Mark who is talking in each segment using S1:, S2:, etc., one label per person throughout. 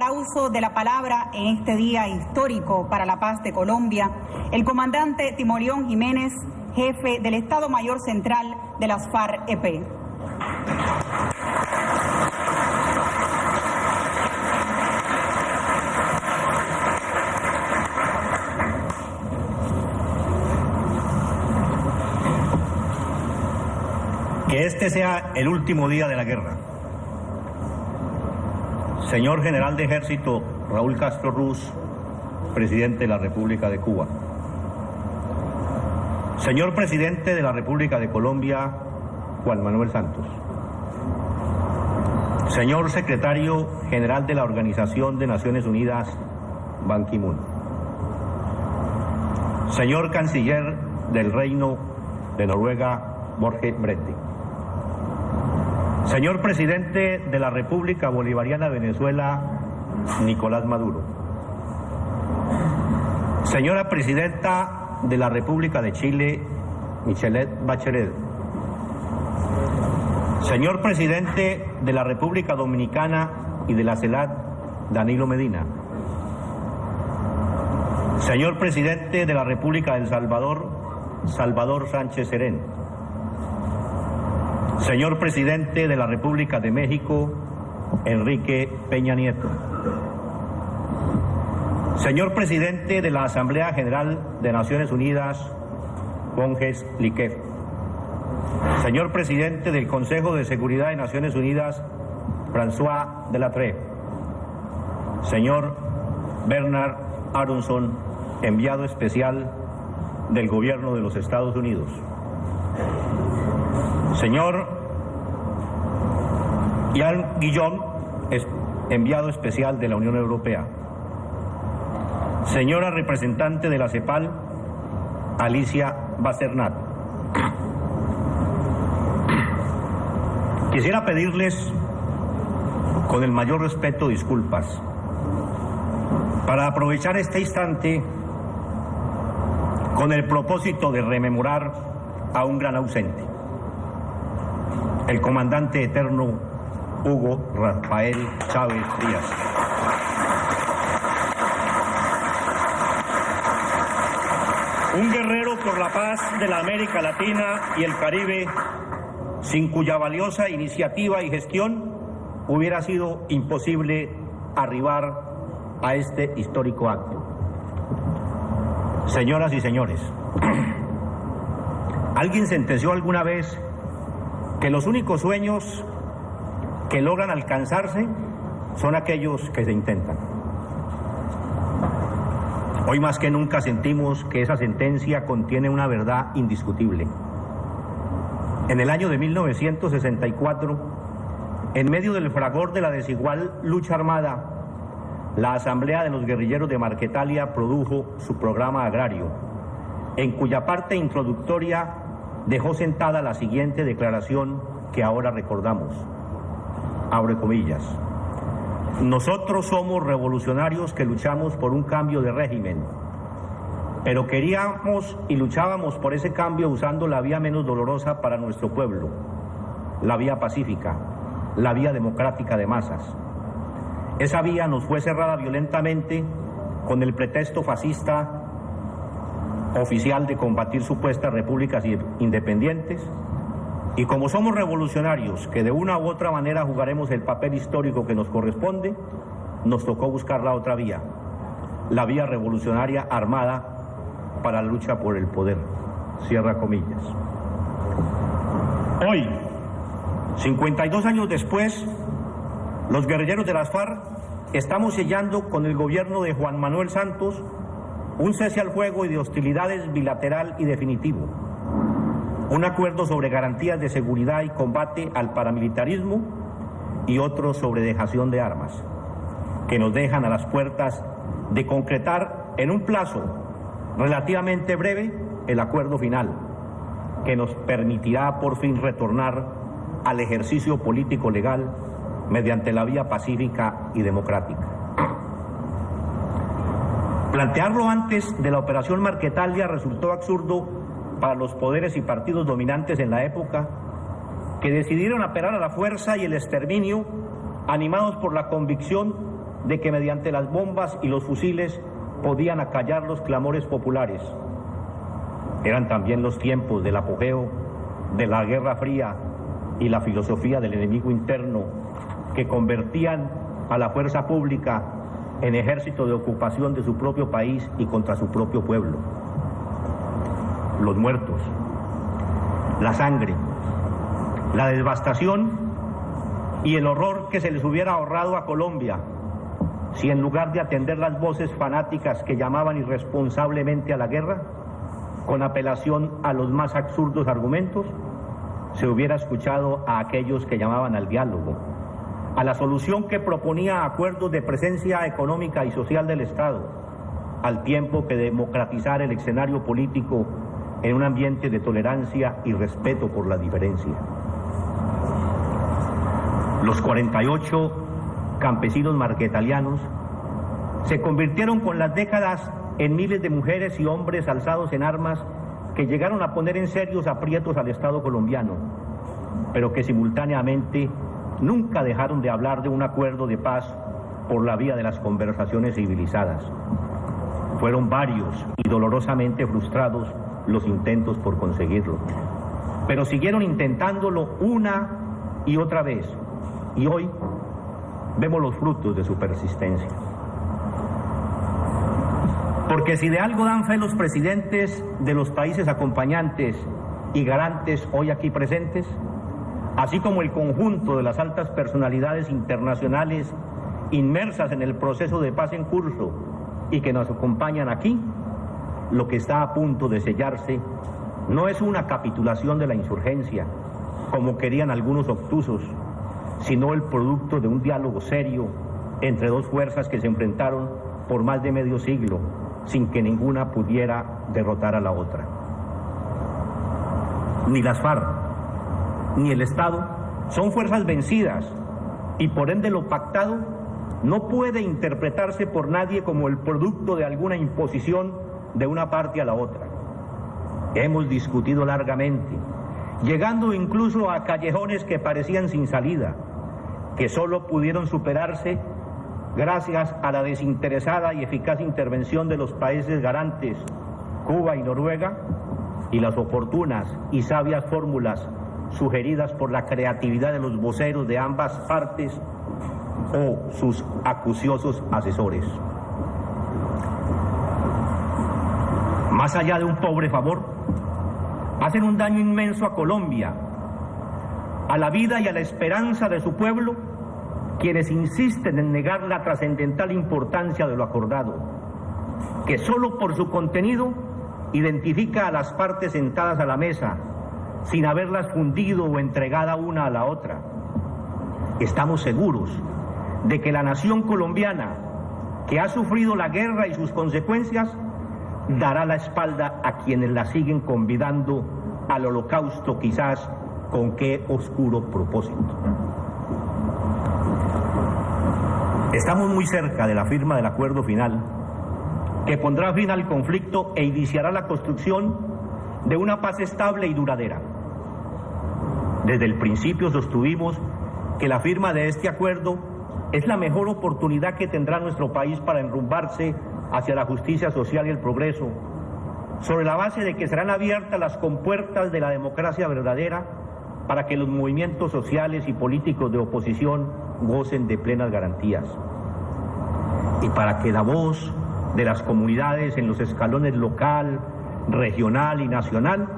S1: hará uso de la palabra en este día histórico para la paz de Colombia el comandante Timoleón Jiménez, jefe del Estado Mayor Central de las FARC-EP.
S2: Que este sea el último día de la guerra. Señor General de Ejército Raúl Castro Ruz, Presidente de la República de Cuba. Señor Presidente de la República de Colombia, Juan Manuel Santos. Señor Secretario General de la Organización de Naciones Unidas, Ban Ki-moon. Señor Canciller del Reino de Noruega, Borge Brende. Señor Presidente de la República Bolivariana de Venezuela, Nicolás Maduro. Señora Presidenta de la República de Chile, Michelet Bachelet. Señor Presidente de la República Dominicana y de la CELAC, Danilo Medina. Señor Presidente de la República de El Salvador, Salvador Sánchez Serén. Señor Presidente de la República de México, Enrique Peña Nieto. Señor Presidente de la Asamblea General de Naciones Unidas, Monjes Liquef. Señor Presidente del Consejo de Seguridad de Naciones Unidas, François Delattre. Señor Bernard Aronson, enviado especial del Gobierno de los Estados Unidos. Señor Ian Guillón, enviado especial de la Unión Europea. Señora representante de la CEPAL, Alicia Bacernat. Quisiera pedirles, con el mayor respeto, disculpas, para aprovechar este instante con el propósito de rememorar a un gran ausente, el comandante eterno Hugo Rafael Chávez Frías. Un guerrero por la paz de la América Latina y el Caribe, sin cuya valiosa iniciativa y gestión hubiera sido imposible arribar a este histórico acto. Señoras y señores, ¿alguien sentenció alguna vez que los únicos sueños que logran alcanzarse son aquellos que se intentan? Hoy más que nunca sentimos que esa sentencia contiene una verdad indiscutible. En el año de 1964, en medio del fragor de la desigual lucha armada, la Asamblea de los Guerrilleros de Marquetalia produjo su programa agrario, en cuya parte introductoria dejó sentada la siguiente declaración que ahora recordamos. Abre comillas. Nosotros somos revolucionarios que luchamos por un cambio de régimen, pero queríamos y luchábamos por ese cambio usando la vía menos dolorosa para nuestro pueblo, la vía pacífica, la vía democrática de masas. Esa vía nos fue cerrada violentamente con el pretexto fascista oficial de combatir supuestas repúblicas independientes, y como somos revolucionarios que de una u otra manera jugaremos el papel histórico que nos corresponde, nos tocó buscar la otra vía, la vía revolucionaria armada para la lucha por el poder. Cierra comillas. Hoy, 52 años después, los guerrilleros de las FARC estamos sellando con el gobierno de Juan Manuel Santos un cese al fuego y de hostilidades bilateral y definitivo, un acuerdo sobre garantías de seguridad y combate al paramilitarismo y otro sobre dejación de armas, que nos dejan a las puertas de concretar en un plazo relativamente breve el acuerdo final, que nos permitirá por fin retornar al ejercicio político legal mediante la vía pacífica y democrática. Plantearlo antes de la operación Marquetalia resultó absurdo para los poderes y partidos dominantes en la época, que decidieron apelar a la fuerza y el exterminio, animados por la convicción de que mediante las bombas y los fusiles podían acallar los clamores populares. Eran también los tiempos del apogeo de la Guerra Fría y la filosofía del enemigo interno, que convertían a la fuerza pública en ejército de ocupación de su propio país y contra su propio pueblo. Los muertos, la sangre, la devastación y el horror que se les hubiera ahorrado a Colombia si en lugar de atender las voces fanáticas que llamaban irresponsablemente a la guerra, con apelación a los más absurdos argumentos, se hubiera escuchado a aquellos que llamaban al diálogo, a la solución que proponía acuerdos de presencia económica y social del Estado, al tiempo que democratizar el escenario político en un ambiente de tolerancia y respeto por la diferencia. Los 48 campesinos marquetalianos se convirtieron con las décadas en miles de mujeres y hombres alzados en armas que llegaron a poner en serios aprietos al Estado colombiano, pero que simultáneamente nunca dejaron de hablar de un acuerdo de paz por la vía de las conversaciones civilizadas. Fueron varios y dolorosamente frustrados los intentos por conseguirlo, pero siguieron intentándolo una y otra vez, y hoy vemos los frutos de su persistencia. Porque si de algo dan fe los presidentes de los países acompañantes y garantes hoy aquí presentes, así como el conjunto de las altas personalidades internacionales inmersas en el proceso de paz en curso y que nos acompañan aquí, lo que está a punto de sellarse no es una capitulación de la insurgencia, como querían algunos obtusos, sino el producto de un diálogo serio entre dos fuerzas que se enfrentaron por más de medio siglo, sin que ninguna pudiera derrotar a la otra. Ni las FARC, ni el Estado son fuerzas vencidas, y por ende lo pactado no puede interpretarse por nadie como el producto de alguna imposición de una parte a la otra. Hemos discutido largamente, llegando incluso a callejones que parecían sin salida, que solo pudieron superarse gracias a la desinteresada y eficaz intervención de los países garantes, Cuba y Noruega, y las oportunas y sabias fórmulas sugeridas por la creatividad de los voceros de ambas partes o sus acuciosos asesores. Más allá de un pobre favor, hacen un daño inmenso a Colombia, a la vida y a la esperanza de su pueblo, quienes insisten en negar la trascendental importancia de lo acordado, que solo por su contenido identifica a las partes sentadas a la mesa, sin haberlas fundido o entregada una a la otra. Estamos seguros de que la nación colombiana, que ha sufrido la guerra y sus consecuencias, dará la espalda a quienes la siguen convidando al holocausto, quizás con qué oscuro propósito. Estamos muy cerca de la firma del acuerdo final, que pondrá fin al conflicto e iniciará la construcción de una paz estable y duradera. Desde el principio sostuvimos que la firma de este acuerdo es la mejor oportunidad que tendrá nuestro país para enrumbarse hacia la justicia social y el progreso, sobre la base de que serán abiertas las compuertas de la democracia verdadera para que los movimientos sociales y políticos de oposición gocen de plenas garantías, y para que la voz de las comunidades en los escalones local, regional y nacional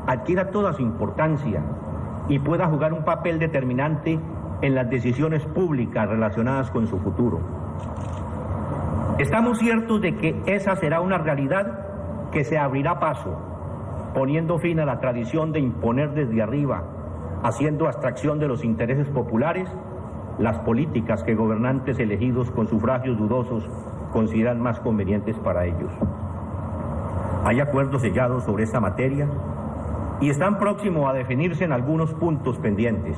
S2: adquiera toda su importancia y pueda jugar un papel determinante en las decisiones públicas relacionadas con su futuro. Estamos ciertos de que esa será una realidad que se abrirá paso, poniendo fin a la tradición de imponer desde arriba, haciendo abstracción de los intereses populares, las políticas que gobernantes elegidos con sufragios dudosos consideran más convenientes para ellos. Hay acuerdos sellados sobre esta materia y están próximos a definirse en algunos puntos pendientes,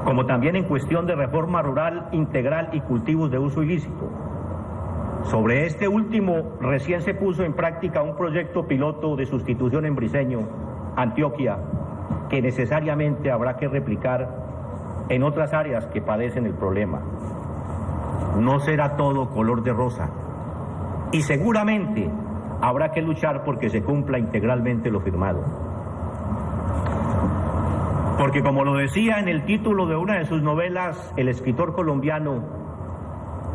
S2: como también en cuestión de reforma rural integral y cultivos de uso ilícito. Sobre este último, recién se puso en práctica un proyecto piloto de sustitución en Briceño, Antioquia, que necesariamente habrá que replicar en otras áreas que padecen el problema. no será todo color de rosa. Y seguramente habrá que luchar porque se cumpla integralmente lo firmado. Porque como lo decía en el título de una de sus novelas el escritor colombiano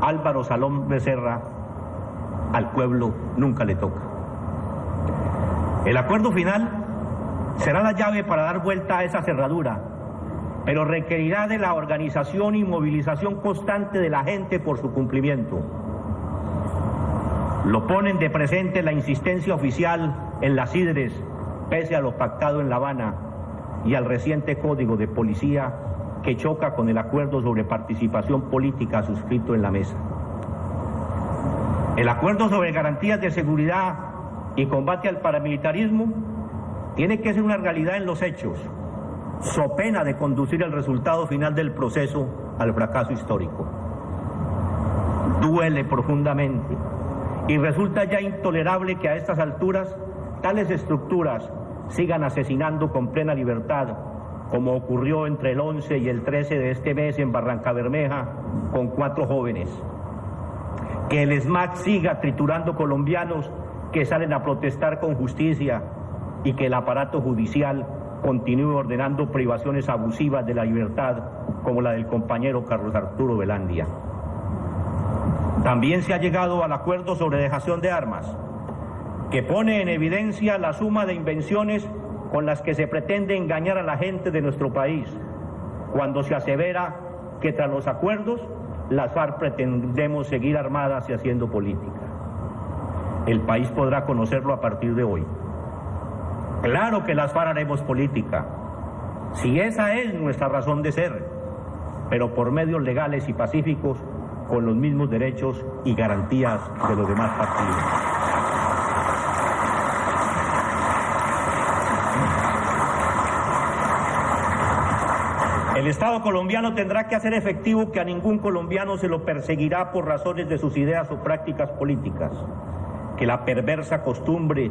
S2: Álvaro Salón Becerra, al pueblo nunca le toca. El acuerdo final será la llave para dar vuelta a esa cerradura, pero requerirá de la organización y movilización constante de la gente por su cumplimiento. Lo ponen de presente la insistencia oficial en las IDRES, pese a lo pactado en La Habana, y al reciente código de policía que choca con el acuerdo sobre participación política suscrito en la mesa. El acuerdo sobre garantías de seguridad y combate al paramilitarismo tiene que ser una realidad en los hechos, so pena de conducir el resultado final del proceso al fracaso histórico. Duele profundamente y resulta ya intolerable que a estas alturas tales estructuras sigan asesinando con plena libertad, como ocurrió entre el 11 y el 13 de este mes en Barrancabermeja con 4 jóvenes. Que el SMAT siga triturando colombianos que salen a protestar con justicia y que el aparato judicial continúe ordenando privaciones abusivas de la libertad como la del compañero Carlos Arturo Velandia. También se ha llegado al acuerdo sobre dejación de armas, que pone en evidencia la suma de invenciones con las que se pretende engañar a la gente de nuestro país, cuando se asevera que tras los acuerdos las FARC pretendemos seguir armadas y haciendo política. El país podrá conocerlo a partir de hoy. Claro que las FARC haremos política, si esa es nuestra razón de ser, pero por medios legales y pacíficos, con los mismos derechos y garantías de los demás partidos. El Estado colombiano tendrá que hacer efectivo que a ningún colombiano se lo perseguirá por razones de sus ideas o prácticas políticas, que la perversa costumbre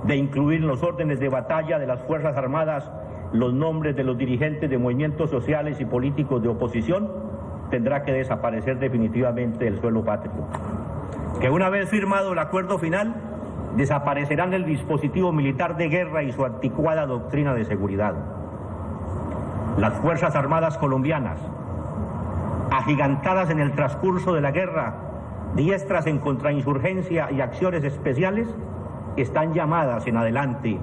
S2: de incluir en los órdenes de batalla de las Fuerzas Armadas los nombres de los dirigentes de movimientos sociales y políticos de oposición tendrá que desaparecer definitivamente del suelo patrio. Que una vez firmado el acuerdo final, desaparecerán el dispositivo militar de guerra y su anticuada doctrina de seguridad. Las Fuerzas Armadas colombianas, agigantadas en el transcurso de la guerra, diestras en contrainsurgencia y acciones especiales, están llamadas en adelante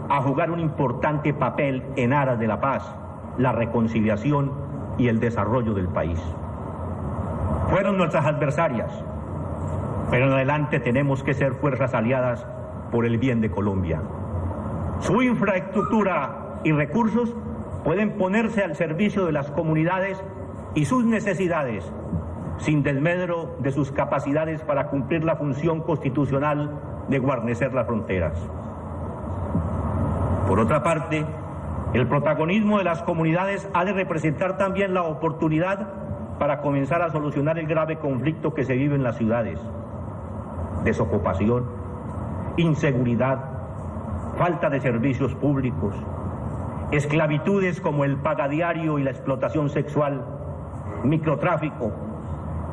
S2: a jugar un importante papel en aras de la paz, la reconciliación y el desarrollo del país. Fueron nuestras adversarias, pero en adelante tenemos que ser fuerzas aliadas por el bien de Colombia. Su infraestructura y recursos pueden ponerse al servicio de las comunidades y sus necesidades, sin desmedro de sus capacidades para cumplir la función constitucional de guarnecer las fronteras. Por otra parte, el protagonismo de las comunidades ha de representar también la oportunidad para comenzar a solucionar el grave conflicto que se vive en las ciudades. Desocupación, inseguridad, falta de servicios públicos, esclavitudes como el pagadiario y la explotación sexual, microtráfico,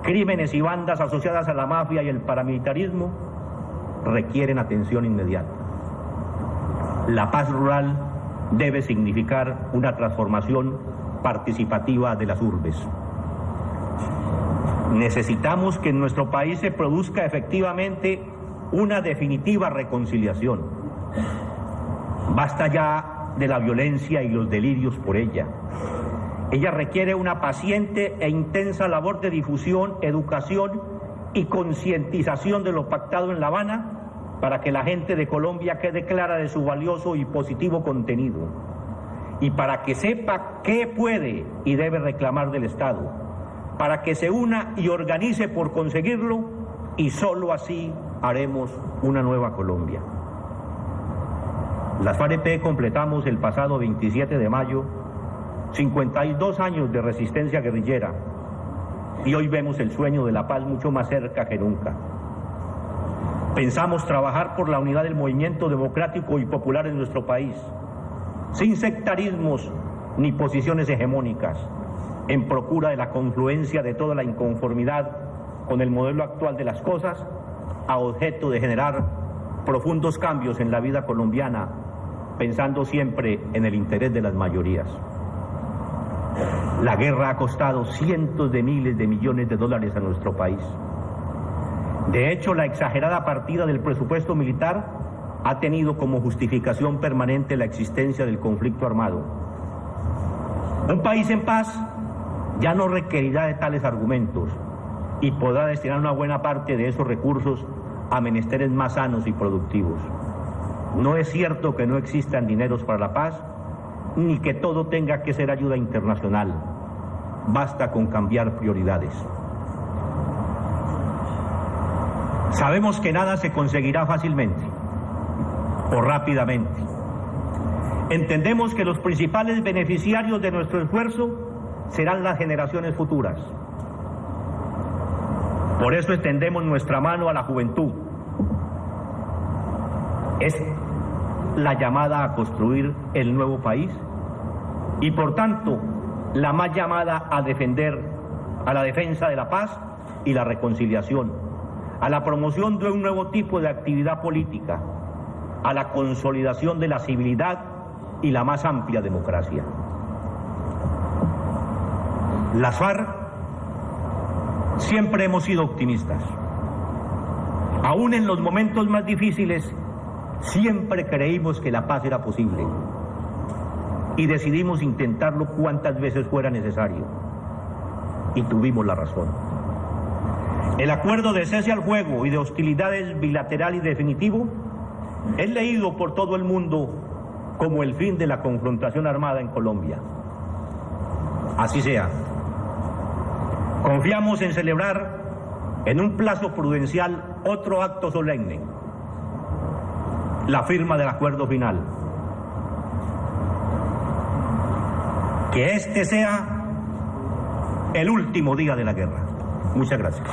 S2: crímenes y bandas asociadas a la mafia y el paramilitarismo requieren atención inmediata. La paz rural debe significar una transformación participativa de las urbes. Necesitamos que en nuestro país se produzca efectivamente una definitiva reconciliación. Basta ya de la violencia y los delirios por ella. Ella requiere una paciente e intensa labor de difusión, educación y concientización de lo pactado en La Habana para que la gente de Colombia quede clara de su valioso y positivo contenido y para que sepa qué puede y debe reclamar del Estado, para que se una y organice por conseguirlo y solo así haremos una nueva Colombia. Las FARC-EP completamos el pasado 27 de mayo 52 años de resistencia guerrillera y hoy vemos el sueño de la paz mucho más cerca que nunca. Pensamos trabajar por la unidad del movimiento democrático y popular en nuestro país, sin sectarismos ni posiciones hegemónicas, en procura de la confluencia de toda la inconformidad con el modelo actual de las cosas, a objeto de generar profundos cambios en la vida colombiana, pensando siempre en el interés de las mayorías. La guerra ha costado cientos de miles de millones de dólares a nuestro país. De hecho, la exagerada partida del presupuesto militar ha tenido como justificación permanente la existencia del conflicto armado. Un país en paz ya no requerirá de tales argumentos y podrá destinar una buena parte de esos recursos a menesteres más sanos y productivos. No es cierto que no existan dineros para la paz, ni que todo tenga que ser ayuda internacional. Basta con cambiar prioridades. Sabemos que nada se conseguirá fácilmente o rápidamente. Entendemos que los principales beneficiarios de nuestro esfuerzo serán las generaciones futuras. Por eso extendemos nuestra mano a la juventud. Es la llamada a construir el nuevo país y por tanto la más llamada a la defensa de la paz y la reconciliación, a la promoción de un nuevo tipo de actividad política, a la consolidación de la civilidad y la más amplia democracia. Las FARC siempre hemos sido optimistas. Aún en los momentos más difíciles, siempre creímos que la paz era posible y decidimos intentarlo cuantas veces fuera necesario. Y tuvimos la razón. El acuerdo de cese al fuego y de hostilidades bilateral y definitivo es leído por todo el mundo como el fin de la confrontación armada en Colombia. Así sea. Confiamos en celebrar en un plazo prudencial otro acto solemne, la firma del acuerdo final. Que este sea el último día de la guerra. Muchas gracias.